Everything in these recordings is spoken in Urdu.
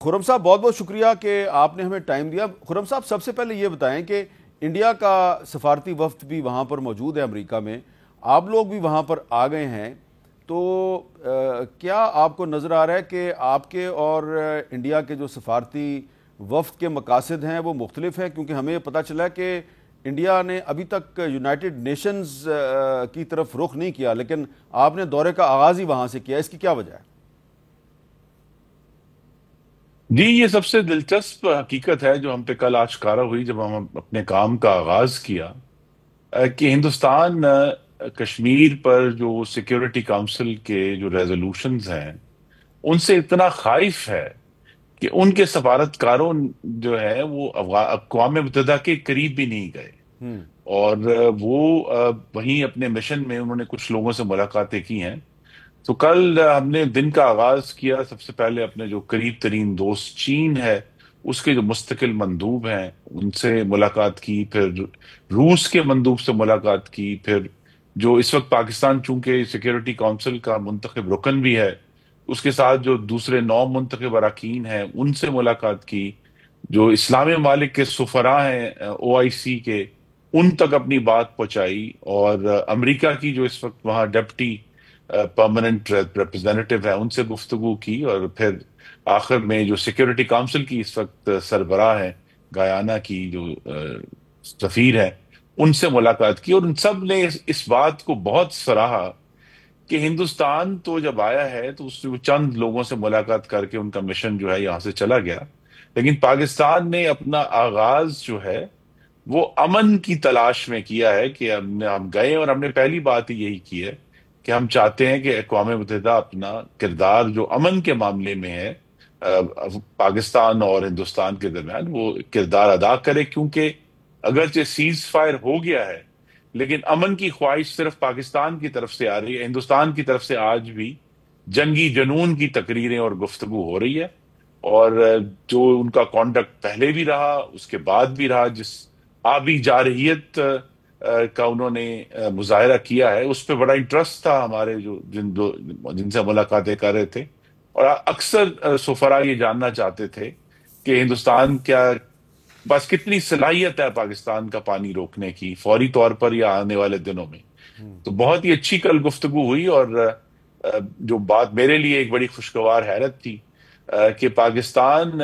خرم صاحب بہت بہت شکریہ کہ آپ نے ہمیں ٹائم دیا۔ خرم صاحب سب سے پہلے یہ بتائیں کہ انڈیا کا سفارتی وفد بھی وہاں پر موجود ہے امریکہ میں، آپ لوگ بھی وہاں پر آ گئے ہیں، تو کیا آپ کو نظر آ رہا ہے کہ آپ کے اور انڈیا کے جو سفارتی وفد کے مقاصد ہیں وہ مختلف ہیں؟ کیونکہ ہمیں پتہ چلا ہے کہ انڈیا نے ابھی تک یونائٹڈ نیشنز کی طرف رخ نہیں کیا، لیکن آپ نے دورے کا آغاز ہی وہاں سے کیا، اس کی کیا وجہ ہے؟ جی، یہ سب سے دلچسپ حقیقت ہے جو ہم پہ کل آشکارا ہوئی جب ہم اپنے کام کا آغاز کیا، کہ ہندوستان کشمیر پر جو سیکیورٹی کونسل کے جو ریزولوشنز ہیں ان سے اتنا خائف ہے کہ ان کے سفارتکاروں جو ہے وہ اقوام متحدہ کے قریب بھی نہیں گئے، اور وہ وہیں اپنے مشن میں انہوں نے کچھ لوگوں سے ملاقاتیں کی ہیں۔ تو کل ہم نے دن کا آغاز کیا سب سے پہلے اپنے جو قریب ترین دوست چین ہے اس کے جو مستقل مندوب ہیں ان سے ملاقات کی، پھر روس کے مندوب سے ملاقات کی، پھر جو اس وقت پاکستان چونکہ سیکیورٹی کونسل کا منتخب رکن بھی ہے اس کے ساتھ جو دوسرے 9 منتخب اراکین ہیں ان سے ملاقات کی، جو اسلامی ممالک کے سفراء ہیں OIC کے ان تک اپنی بات پہنچائی، اور امریکہ کی جو اس وقت وہاں ڈپٹی پرماننٹ ریپرزینٹیو ہے ان سے گفتگو کی، اور پھر آخر میں جو سیکیورٹی کونسل کی اس وقت سربراہ ہے گیانا کی جو سفیر ہے ان سے ملاقات کی، اور ان سب نے اس بات کو بہت سراہا کہ ہندوستان تو جب آیا ہے تو اس چند لوگوں سے ملاقات کر کے ان کا مشن جو ہے یہاں سے چلا گیا، لیکن پاکستان نے اپنا آغاز جو ہے وہ امن کی تلاش میں کیا ہے، کہ ہم گئے اور ہم نے پہلی بات ہی یہی کی ہے کہ ہم چاہتے ہیں کہ اقوام متحدہ اپنا کردار جو امن کے معاملے میں ہے پاکستان اور ہندوستان کے درمیان وہ کردار ادا کرے، کیونکہ اگرچہ سیز فائر ہو گیا ہے لیکن امن کی خواہش صرف پاکستان کی طرف سے آ رہی ہے، ہندوستان کی طرف سے آج بھی جنگی جنون کی تقریریں اور گفتگو ہو رہی ہے، اور جو ان کا کانڈکٹ پہلے بھی رہا اس کے بعد بھی رہا، جس آبی جارحیت کا انہوں نے مظاہرہ کیا ہے اس پہ بڑا انٹرسٹ تھا ہمارے جو جن سے ملاقاتیں کر رہے تھے، اور اکثر سفراء یہ جاننا چاہتے تھے کہ ہندوستان کیا بس کتنی صلاحیت ہے پاکستان کا پانی روکنے کی فوری طور پر یا آنے والے دنوں میں۔ تو بہت ہی اچھی کل گفتگو ہوئی، اور جو بات میرے لیے ایک بڑی خوشگوار حیرت تھی کہ پاکستان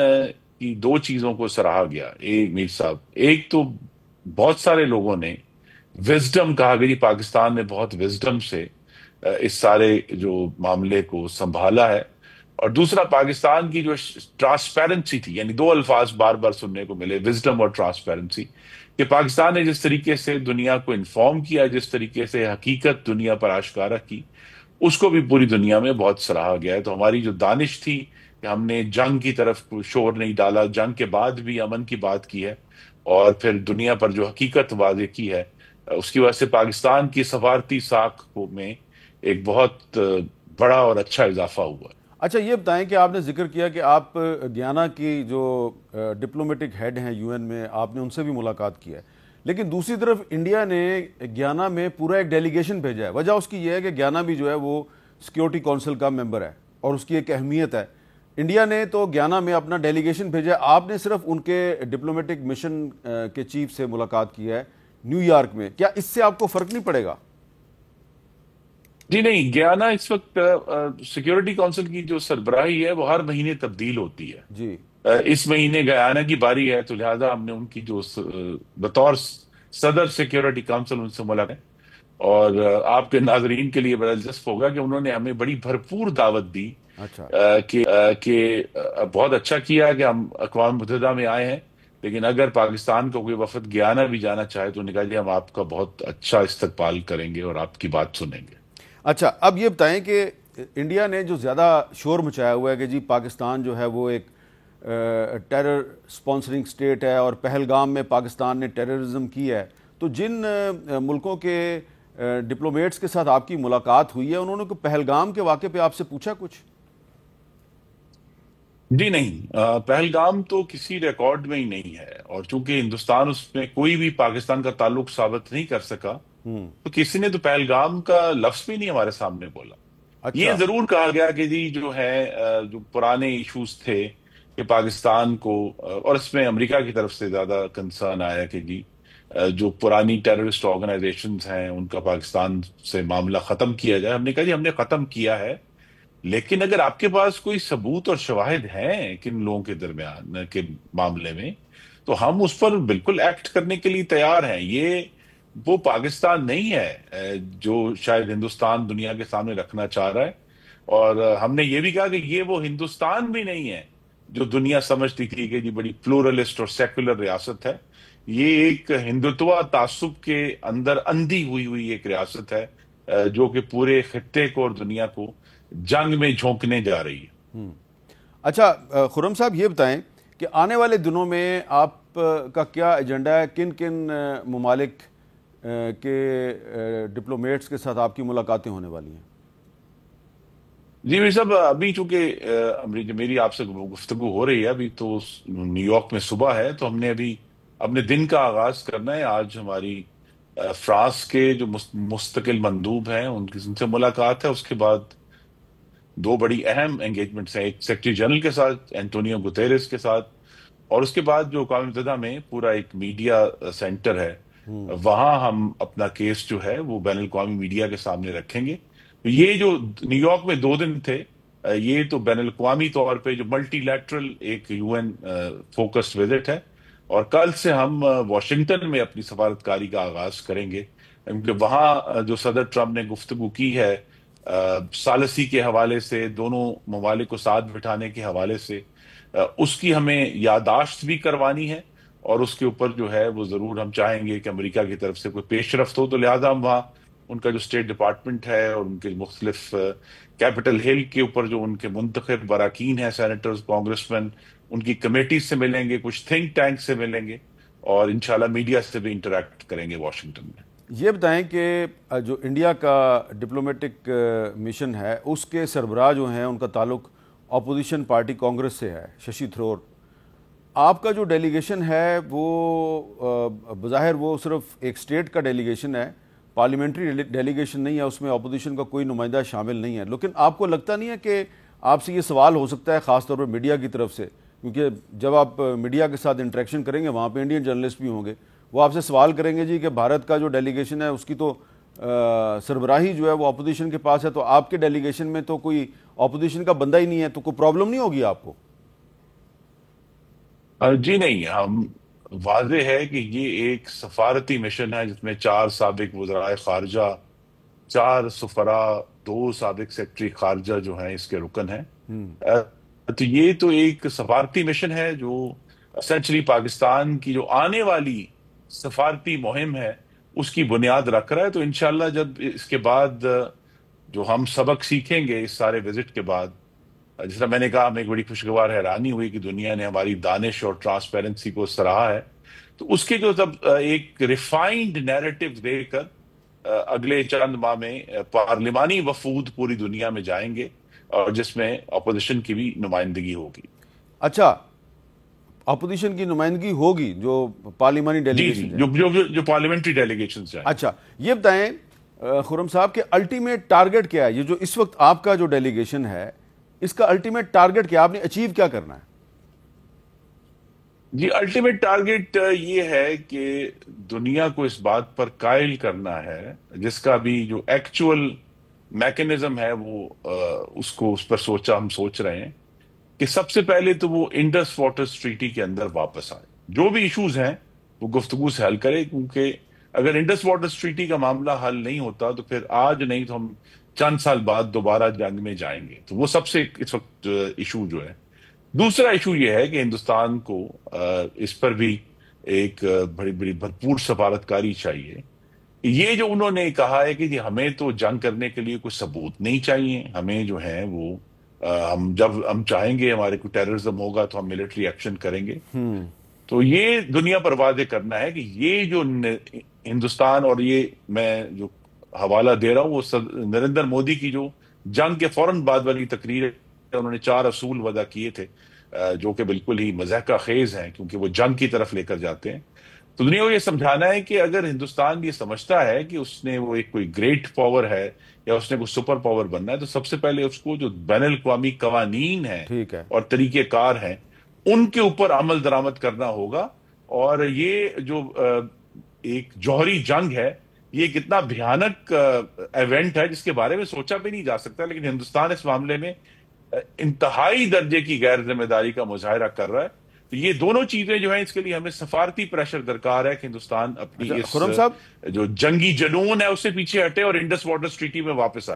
کی دو چیزوں کو سراہا گیا، ایک میر صاحب، ایک تو بہت سارے لوگوں نے وزڈم کہا کہ جی پاکستان نے بہت وزڈم سے اس سارے جو معاملے کو سنبھالا ہے، اور دوسرا پاکستان کی جو ٹرانسپیرنسی تھی، یعنی دو الفاظ بار بار سننے کو ملے، وزڈم اور ٹرانسپیرنسی، کہ پاکستان نے جس طریقے سے دنیا کو انفارم کیا، جس طریقے سے حقیقت دنیا پر آشکارا کی، اس کو بھی پوری دنیا میں بہت سراہا گیا ہے۔ تو ہماری جو دانش تھی کہ ہم نے جنگ کی طرف شور نہیں ڈالا، جنگ کے بعد بھی امن کی بات کی ہے، اور پھر دنیا پر جو حقیقت واضح کی ہے، اس کی وجہ سے پاکستان کی سفارتی ساکھ میں ایک بہت بڑا اور اچھا اضافہ ہوا ہے۔ اچھا یہ بتائیں کہ آپ نے ذکر کیا کہ آپ گیانا کی جو ڈپلومیٹک ہیڈ ہیں UN میں، آپ نے ان سے بھی ملاقات کی ہے، لیکن دوسری طرف انڈیا نے گیانا میں پورا ایک ڈیلیگیشن بھیجا ہے۔ وجہ اس کی یہ ہے کہ گیانا بھی جو ہے وہ سیکیورٹی کونسل کا ممبر ہے اور اس کی ایک اہمیت ہے۔ انڈیا نے تو گیانا میں اپنا ڈیلیگیشن بھیجا ہے، آپ نے صرف ان کے ڈپلومیٹک مشن کے چیف سے ملاقات کی ہے نیو یارک میں، کیا اس سے آپ کو فرق نہیں پڑے گا؟ جی نہیں، گیانا اس وقت سیکیورٹی کونسل کی جو سربراہی ہے وہ ہر مہینے تبدیل ہوتی ہے۔ جی اس مہینے گیانا کی باری ہے تو لہٰذا ہم نے ان کی جو بطور صدر سیکیورٹی کونسل ان سے ملاقات، اور آپ کے ناظرین کے لیے بڑا دلچسپ ہوگا کہ انہوں نے ہمیں بڑی بھرپور دعوت دی، اچھا کہ بہت اچھا کیا کہ ہم اقوام متحدہ میں آئے ہیں، لیکن اگر پاکستان کو کوئی وفد گیانا بھی جانا چاہے تو نکال جی ہم آپ کا بہت اچھا استقبال کریں گے اور آپ کی بات سنیں گے۔ اچھا اب یہ بتائیں کہ انڈیا نے جو زیادہ شور مچایا ہوا ہے کہ جی پاکستان جو ہے وہ ایک ٹیرر سپانسرنگ سٹیٹ ہے اور پہلگام میں پاکستان نے ٹیررزم کی ہے، تو جن ملکوں کے ڈپلومیٹس کے ساتھ آپ کی ملاقات ہوئی ہے انہوں نے پہلگام کے واقعے پہ آپ سے پوچھا کچھ؟ جی نہیں، پہلگام تو کسی ریکارڈ میں ہی نہیں ہے، اور چونکہ ہندوستان اس میں کوئی بھی پاکستان کا تعلق ثابت نہیں کر سکا تو کسی نے تو پہلگام کا لفظ بھی نہیں ہمارے سامنے بولا۔ یہ اچھا ضرور کہا گیا کہ جی جو ہے جو پرانے ایشوز تھے کہ پاکستان کو، اور اس میں امریکہ کی طرف سے زیادہ کنسرن آیا کہ جی جو پرانی ٹیررسٹ آرگنائزیشنز ہیں ان کا پاکستان سے معاملہ ختم کیا جائے. ہم نے کہا جی ہم نے ختم کیا ہے، لیکن اگر آپ کے پاس کوئی ثبوت اور شواہد ہیں کن لوگوں کے درمیان کے معاملے میں، تو ہم اس پر بالکل ایکٹ کرنے کے لیے تیار ہیں. یہ وہ پاکستان نہیں ہے جو شاید ہندوستان دنیا کے سامنے رکھنا چاہ رہا ہے. اور ہم نے یہ بھی کہا کہ یہ وہ ہندوستان بھی نہیں ہے جو دنیا سمجھتی تھی کہ جی بڑی پلورلسٹ اور سیکولر ریاست ہے. یہ ایک ہندوتوا تعصب کے اندر اندھی ہوئی ہوئی ایک ریاست ہے جو کہ پورے خطے کو اور دنیا کو جنگ میں جھونکنے جا رہی ہے. اچھا خرم صاحب یہ بتائیں کہ آنے والے دنوں میں آپ کا کیا ایجنڈا ہے؟ کن کن ممالک کے ڈپلومیٹس کے ساتھ آپ کی ملاقاتیں ہونے والی ہیں؟ جی میری صاحب، ابھی چونکہ میری آپ سے گفتگو ہو رہی ہے ابھی تو نیو یارک میں صبح ہے، تو ہم نے ابھی اپنے دن کا آغاز کرنا ہے. آج ہماری فرانس کے جو مستقل مندوب ہیں ان سے ملاقات ہے. اس کے بعد دو بڑی اہم انگیجمنٹس ہیں، ایک سیکرٹری جنرل کے ساتھ اینٹونیو گوتیرس کے ساتھ، اور اس کے بعد جو اقوام متحدہ میں پورا ایک میڈیا سینٹر ہے وہاں ہم اپنا کیس جو ہے وہ بین الاقوامی میڈیا کے سامنے رکھیں گے. یہ جو نیو یارک میں 2 دن تھے، یہ تو بین الاقوامی طور پہ جو ملٹی لیٹرل ایک یو این فوکسڈ وزٹ ہے، اور کل سے ہم واشنگٹن میں اپنی سفارتکاری کا آغاز کریں گے، کیونکہ وہاں جو صدر ٹرمپ نے گفتگو کی ہے ثالثی کے حوالے سے، دونوں ممالک کو ساتھ بٹھانے کے حوالے سے، اس کی ہمیں یادداشت بھی کروانی ہے. اور اس کے اوپر جو ہے وہ ضرور ہم چاہیں گے کہ امریکہ کی طرف سے کوئی پیش رفت ہو، تو لہٰذا ہم وہاں ان کا جو اسٹیٹ ڈپارٹمنٹ ہے اور ان کے مختلف کیپٹل ہل کے اوپر جو ان کے منتخب براکین ہیں، سینیٹرز، کانگریس مین، ان کی کمیٹی سے ملیں گے، کچھ تھنک ٹینک سے ملیں گے، اور انشاءاللہ میڈیا سے بھی انٹریکٹ کریں گے واشنگٹن میں. یہ بتائیں کہ جو انڈیا کا ڈپلومیٹک مشن ہے اس کے سربراہ جو ہیں ان کا تعلق اپوزیشن پارٹی کانگریس سے ہے، ششی تھرور. آپ کا جو ڈیلیگیشن ہے وہ بظاہر وہ صرف ایک سٹیٹ کا ڈیلیگیشن ہے، پارلیمنٹری ڈیلیگیشن نہیں ہے، اس میں اپوزیشن کا کوئی نمائندہ شامل نہیں ہے. لیکن آپ کو لگتا نہیں ہے کہ آپ سے یہ سوال ہو سکتا ہے خاص طور پر میڈیا کی طرف سے، کیونکہ جب آپ میڈیا کے ساتھ انٹریکشن کریں گے وہاں پہ انڈین جرنلسٹ بھی ہوں گے، وہ آپ سے سوال کریں گے جی کہ بھارت کا جو ڈیلیگیشن ہے اس کی تو سربراہی جو ہے وہ اپوزیشن کے پاس ہے، تو آپ کے ڈیلیگیشن میں تو کوئی اپوزیشن کا بندہ ہی نہیں ہے، تو کوئی پرابلم نہیں ہوگی آپ کو؟ جی نہیں، ہم واضح ہے کہ یہ ایک سفارتی مشن ہے جس میں 4 سابق وزرائے خارجہ، 4 سفراء، 2 سابق سیکرٹری خارجہ جو ہیں اس کے رکن ہیں. تو یہ تو ایک سفارتی مشن ہے جو اسینچلی پاکستان کی جو آنے والی سفارتی مہم ہے اس کی بنیاد رکھ رہا ہے. تو انشاءاللہ جب اس کے بعد جو ہم سبق سیکھیں گے اس سارے وزٹ کے بعد، جس طرح میں نے کہا ہمیں ایک بڑی خوشگوار حیرانی ہوئی کہ دنیا نے ہماری دانش اور ٹرانسپیرنسی کو سراہا ہے، تو اس کے جو جب ایک ریفائنڈ نیریٹو دے کر اگلے چند ماہ میں پارلیمانی وفود پوری دنیا میں جائیں گے، اور جس میں اپوزیشن کی بھی نمائندگی ہوگی. اچھا، اپوزیشن کی نمائندگی ہوگی جو پارلیمانی جی ڈیلیگیشن ہے؟ جو پارلیمنٹری ڈیلیگیشن جائیں. اچھا یہ بتائیں خرم صاحب کہ الٹیمیٹ ٹارگٹ کیا ہے؟ یہ جو اس وقت آپ کا جو ڈیلیگیشن ہے اس کا الٹیمیٹ ٹارگٹ کیا، آپ نے اچیو کیا کرنا ہے؟ جی الٹیمیٹ ٹارگٹ یہ ہے کہ دنیا کو اس بات پر قائل کرنا ہے، جس کا بھی جو ایکچول میکنزم ہے وہ اس پر ہم سوچ رہے ہیں کہ سب سے پہلے تو وہ انڈس واٹرز ٹریٹی کے اندر واپس آئے، جو بھی ایشوز ہیں وہ گفتگو سے حل کرے. کیونکہ اگر انڈس واٹرز ٹریٹی کا معاملہ حل نہیں ہوتا تو پھر آج نہیں تو ہم چند سال بعد دوبارہ جنگ میں جائیں گے. تو وہ سب سے اس وقت ایشو جو ہے. دوسرا ایشو یہ ہے کہ ہندوستان کو اس پر بھی ایک بڑی بڑی بھرپور سفارتکاری چاہیے. یہ جو انہوں نے کہا ہے کہ جی ہمیں تو جنگ کرنے کے لیے کوئی ثبوت نہیں چاہیے، ہمیں جو ہے وہ جب ہم چاہیں گے ہمارے کو ٹیررزم ہوگا تو ہم ملٹری ایکشن کریں گے. تو یہ دنیا پر واضح کرنا ہے کہ یہ جو ہندوستان، اور یہ میں جو حوالہ دے رہا ہوں وہ نریندر مودی کی جو جنگ کے فوراً بعد والی تقریر ہے، انہوں نے 4 اصول وضع کیے تھے جو کہ بالکل ہی مضحکہ خیز ہیں کیونکہ وہ جنگ کی طرف لے کر جاتے ہیں. تو دنیا کو یہ سمجھانا ہے کہ اگر ہندوستان یہ سمجھتا ہے کہ اس نے وہ ایک کوئی گریٹ پاور ہے یا اس نے کوئی سپر پاور بننا ہے، تو سب سے پہلے اس کو جو بین الاقوامی قوانین ہیں ٹھیک ہے. اور طریقہ کار ہیں ان کے اوپر عمل درآمد کرنا ہوگا. اور یہ جو ایک جوہری جنگ ہے، یہ کتنا بھیانک ایونٹ ہے جس کے بارے میں سوچا بھی نہیں جا سکتا، لیکن ہندوستان اس معاملے میں انتہائی درجے کی غیر ذمہ داری کا مظاہرہ کر رہا ہے. تو یہ دونوں چیزیں جو ہیں، اس کے لیے ہمیں سفارتی پریشر درکار ہے کہ ہندوستان اپنی اچھا اس خرم صاحب، جو جنگی جنون ہے اس سے پیچھے ہٹے اور انڈس واٹر ٹریٹی میں واپس آئے.